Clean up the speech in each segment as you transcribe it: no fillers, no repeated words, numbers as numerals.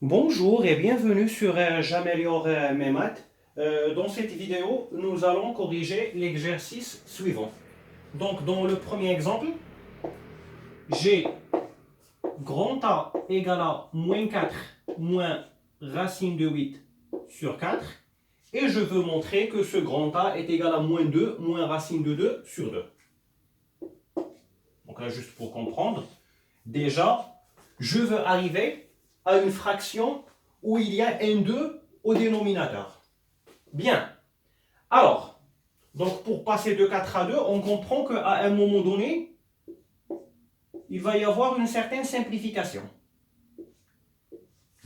Bonjour et bienvenue sur J'améliore mes maths. Dans cette vidéo, nous allons corriger l'exercice suivant. Donc, dans le premier exemple, j'ai grand A égale à moins 4 moins racine de 8 sur 4. Et je veux montrer que ce grand A est égal à moins 2 moins racine de 2 sur 2. Donc là, juste pour comprendre, déjà, je veux arriver à une fraction où il y a n2 au dénominateur. Bien. Alors, donc pour passer de 4 à 2, on comprend qu'à un moment donné, il va y avoir une certaine simplification.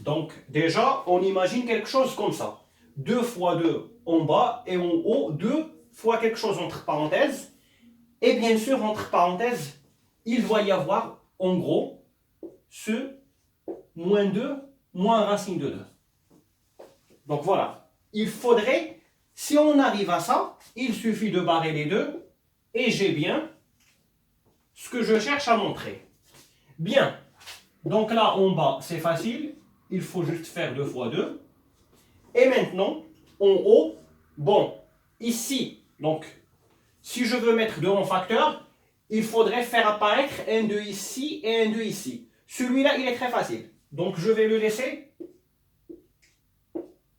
Donc déjà, on imagine quelque chose comme ça. 2 fois 2 en bas et en haut, 2 fois quelque chose entre parenthèses. Et bien sûr, entre parenthèses, il va y avoir en gros ce moins 2 moins racine de 2. Donc voilà, il faudrait, si on arrive à ça, il suffit de barrer les deux et j'ai bien ce que je cherche à montrer. Bien, donc là en bas c'est facile, il faut juste faire 2 fois 2. Et maintenant, en haut, bon, ici, donc si je veux mettre 2 en facteur, il faudrait faire apparaître un 2 ici et un 2 ici. Celui-là, il est très facile. Donc je vais le laisser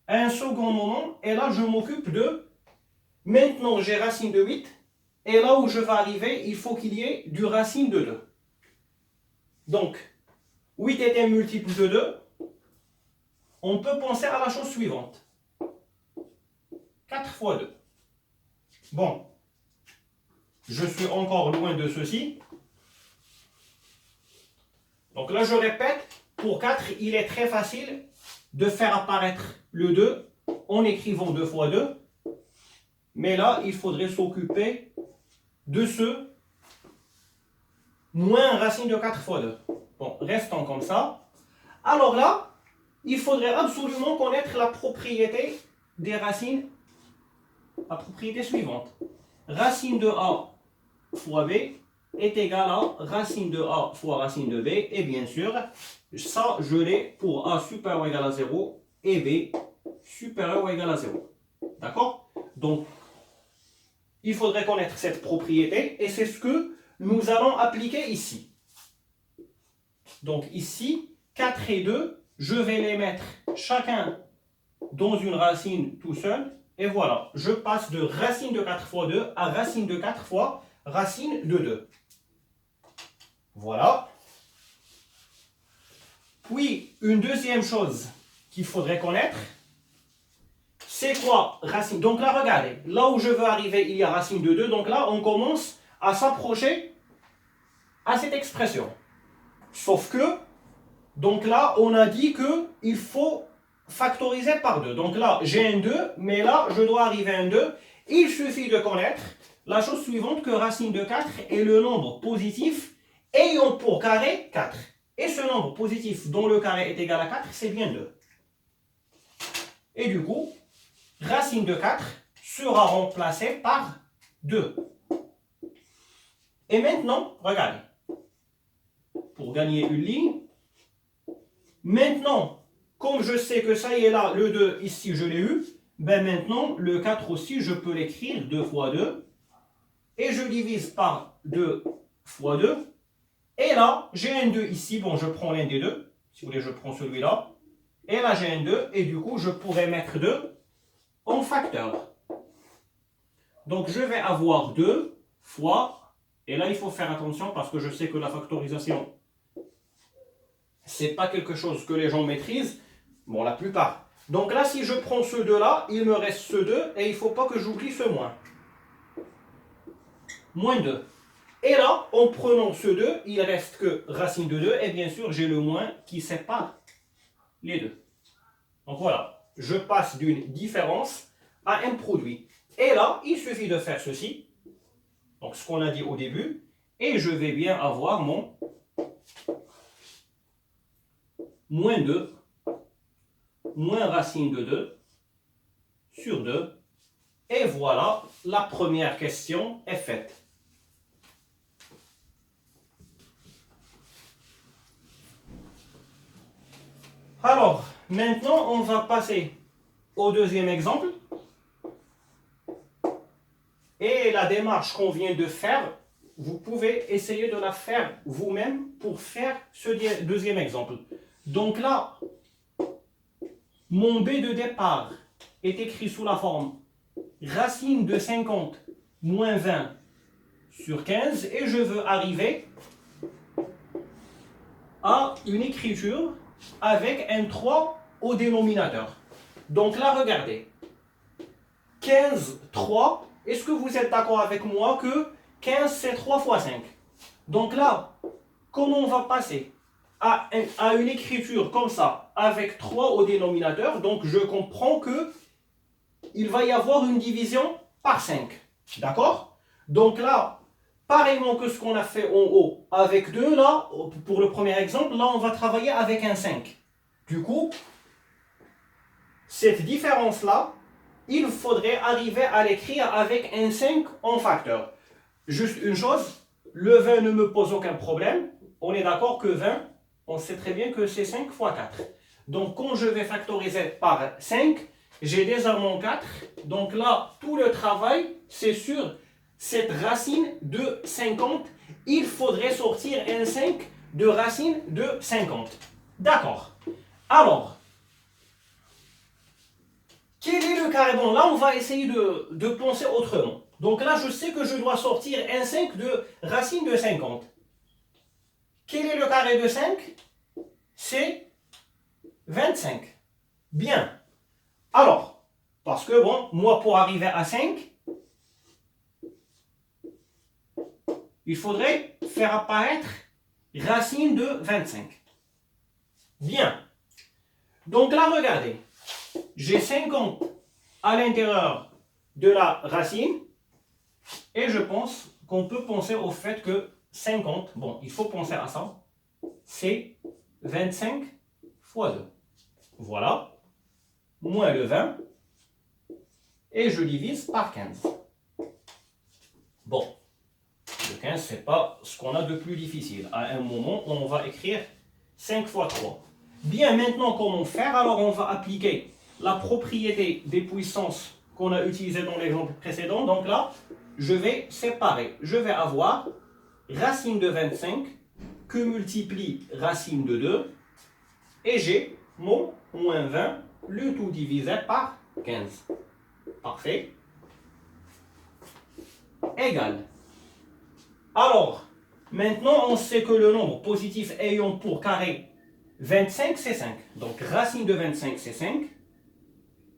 un second moment, et là je m'occupe de... Maintenant j'ai racine de 8, et là où je vais arriver, il faut qu'il y ait du racine de 2. Donc, 8 est un multiple de 2, on peut penser à la chose suivante. 4 fois 2. Bon, je suis encore loin de ceci. Donc là je répète, pour 4, il est très facile de faire apparaître le 2 en écrivant 2 fois 2. Mais là, il faudrait s'occuper de ce moins racine de 4 fois 2. Bon, restons comme ça. Alors là, il faudrait absolument connaître la propriété des racines, la propriété suivante. Racine de A fois B est égal à racine de A fois racine de B. Et bien sûr, ça, je l'ai pour A supérieur ou égal à 0 et B supérieur ou égal à 0. D'accord? Donc, il faudrait connaître cette propriété et c'est ce que nous allons appliquer ici. Donc ici, 4 et 2, je vais les mettre chacun dans une racine tout seul. Et voilà, je passe de racine de 4 fois 2 à racine de 4 fois racine de 2. Voilà. Puis, une deuxième chose qu'il faudrait connaître, c'est quoi racine? Donc là, regardez, là où je veux arriver, il y a racine de 2. Donc là, on commence à s'approcher à cette expression. Sauf que, donc là, on a dit qu'il faut factoriser par 2. Donc là, j'ai un 2, mais là, je dois arriver à un 2. Il suffit de connaître la chose suivante, que racine de 4 est le nombre positif ayant pour carré 4. Et ce nombre positif dont le carré est égal à 4, c'est bien 2. Et du coup, racine de 4 sera remplacée par 2. Et maintenant, regardez, pour gagner une ligne, maintenant, comme je sais que ça y est là, le 2 ici je l'ai eu, ben maintenant le 4 aussi je peux l'écrire 2 fois 2 et je divise par 2 fois 2 et là j'ai un 2 ici, bon je prends l'un des deux, si vous voulez je prends celui-là et là j'ai un 2 et du coup je pourrais mettre 2 en facteur. Donc je vais avoir 2 fois, et là il faut faire attention parce que je sais que la factorisation c'est pas quelque chose que les gens maîtrisent, bon la plupart. Donc là si je prends ce 2 là, il me reste ce 2 et il ne faut pas que j'oublie ce moins. Moins 2. Et là, en prenant ce 2, il reste que racine de 2 et bien sûr j'ai le moins qui sépare les deux. Donc voilà, je passe d'une différence à un produit. Et là, il suffit de faire ceci, donc ce qu'on a dit au début, et je vais bien avoir mon moins 2 moins racine de 2 sur 2. Et voilà, la première question est faite. Alors, maintenant, on va passer au deuxième exemple. Et la démarche qu'on vient de faire, vous pouvez essayer de la faire vous-même pour faire ce deuxième exemple. Donc là, mon B de départ est écrit sous la forme racine de 50 moins 20 sur 15 et je veux arriver à une écriture avec un 3 au dénominateur. Donc là, regardez. 15, 3. Est-ce que vous êtes d'accord avec moi que 15, c'est 3 fois 5? Donc là, comment on va passer à une écriture comme ça, avec 3 au dénominateur? Donc je comprends que il va y avoir une division par 5. D'accord? Donc là, pareillement que ce qu'on a fait en haut avec 2, là, pour le premier exemple, là, on va travailler avec un 5. Du coup, cette différence-là, il faudrait arriver à l'écrire avec un 5 en facteur. Juste une chose, le 20 ne me pose aucun problème. On est d'accord que 20, on sait très bien que c'est 5 fois 4. Donc, quand je vais factoriser par 5, j'ai déjà mon 4. Donc là, tout le travail, c'est sur cette racine de 50. Il faudrait sortir un 5 de racine de 50. D'accord. Alors, quel est le carré? Bon, là, on va essayer de penser autrement. Donc là, je sais que je dois sortir un 5 de racine de 50. Quel est le carré de 5? C'est 25. Bien. Alors, parce que bon, moi, pour arriver à 5, il faudrait faire apparaître racine de 25. Bien. Donc là, regardez. J'ai 50 à l'intérieur de la racine. Et je pense qu'on peut penser au fait que 50, bon, il faut penser à ça, c'est 25 fois 2. Voilà. Moins le 20. Et je divise par 15. Bon. Le 15, ce n'est pas ce qu'on a de plus difficile. À un moment, on va écrire 5 fois 3. Bien, maintenant, comment faire? Alors, on va appliquer la propriété des puissances qu'on a utilisée dans l'exemple précédent. Donc là, je vais séparer. Je vais avoir racine de 25 que multiplie racine de 2. Et j'ai mon moins 20, le tout divisé par 15. Parfait. Égal. Alors, maintenant, on sait que le nombre positif ayant pour carré 25, c'est 5. Donc, racine de 25, c'est 5.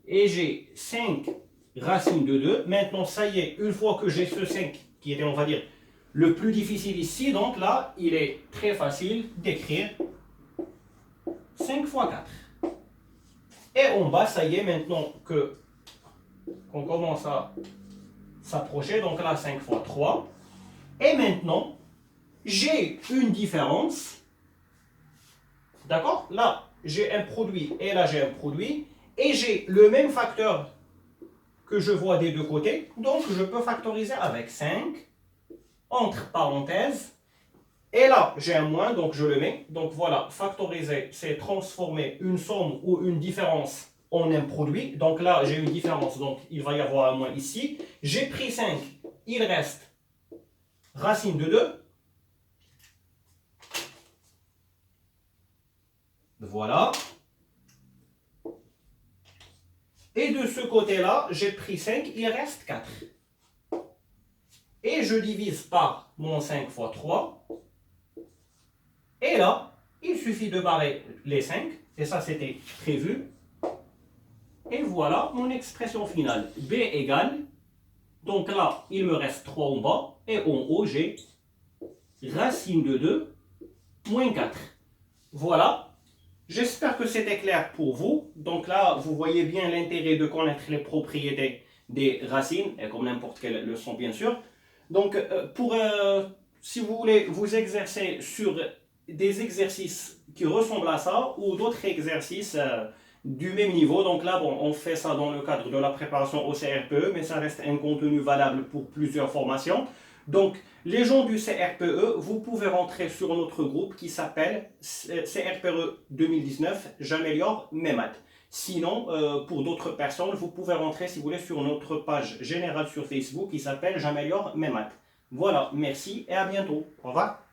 Et j'ai 5 racine de 2. Maintenant, ça y est, une fois que j'ai ce 5, qui était, on va dire, le plus difficile ici, donc là, il est très facile d'écrire 5 fois 4. Et en bas, ça y est, maintenant qu'on commence à s'approcher, donc là, 5 fois 3. Et maintenant, j'ai une différence. D'accord? Là, j'ai un produit et là, j'ai un produit. Et j'ai le même facteur que je vois des deux côtés. Donc, je peux factoriser avec 5, entre parenthèses. Et là, j'ai un moins, donc je le mets. Donc voilà, factoriser, c'est transformer une somme ou une différence en un produit. Donc là, j'ai une différence, donc il va y avoir un moins ici. J'ai pris 5, il reste racine de 2. Voilà. Et de ce côté-là, j'ai pris 5, il reste 4. Et je divise par mon 5 fois 3. Et là, il suffit de barrer les 5. Et ça, c'était prévu. Et voilà mon expression finale. B égale. Donc là, il me reste 3 en bas. Et en haut, j'ai racine de 2 moins 4. Voilà. J'espère que c'était clair pour vous. Donc là, vous voyez bien l'intérêt de connaître les propriétés des racines, et comme n'importe quelle leçon, bien sûr. Donc, si vous voulez vous exercer sur des exercices qui ressemblent à ça, ou d'autres exercices du même niveau, donc là, bon, on fait ça dans le cadre de la préparation au CRPE, mais ça reste un contenu valable pour plusieurs formations. Donc, les gens du CRPE, vous pouvez rentrer sur notre groupe qui s'appelle CRPE 2019, j'améliore mes maths. Sinon, pour d'autres personnes, vous pouvez rentrer, si vous voulez, sur notre page générale sur Facebook qui s'appelle J'améliore mes maths. Voilà, merci et à bientôt. Au revoir.